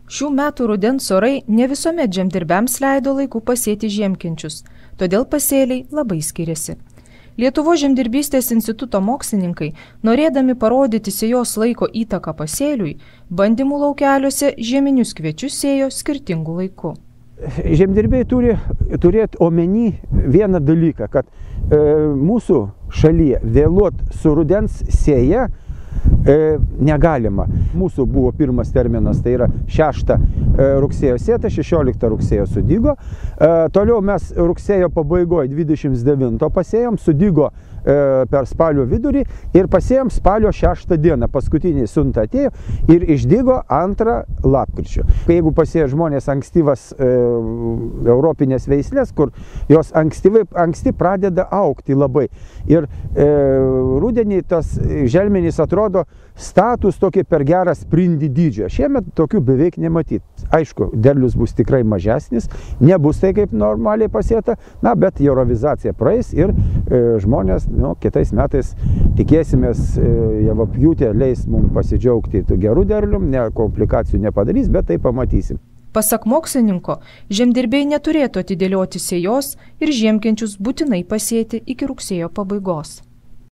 Šių metų rudens orai ne visuomet žemdirbiams leido laiku pasėti žiemkenčius, todėl pasėliai labai skiriasi. Lietuvos žemdirbystės instituto mokslininkai, norėdami parodyti sėjos laiko įtaką pasėliui, bandymų laukeliuose žieminius kviečius sėjo skirtingų laikų. Žemdirbiai turi turėti omeny vieną dalyką, kad mūsų šalyje vėluot su rudens sėja negalima. Mūsų buvo pirmas terminas, tai yra 6 rugsėjo sėta, 16 rugsėjo sudygo. Toliau mes rugsėjo pabaigoje 29 pasėjom, sudygo per spalio vidurį ir pasėjom spalio 6 dieną. Paskutinį siunta atėjo ir išdygo 2 lapkričio. Jeigu pasėjo žmonės ankstyvas europinės veislės, kur jos anksti pradeda augti labai. Ir rudenį tas želmenys atrodo status tokį per gerą sprindį dydžio. Šiemet tokių beveik nematyti. Aišku, derlius bus tikrai mažesnis, nebus tai kaip normaliai pasėta, bet eurovizacija praeis ir žmonės kitais metais tikėsimės, javapjūtė leis mums pasidžiaugti gerų derlium, komplikacijų nepadarys, bet tai pamatysim. Pasak mokslininko, žemdirbiai neturėtų atidėlioti sėjos ir žiemkenčius būtinai pasėti iki rugsėjo pabaigos.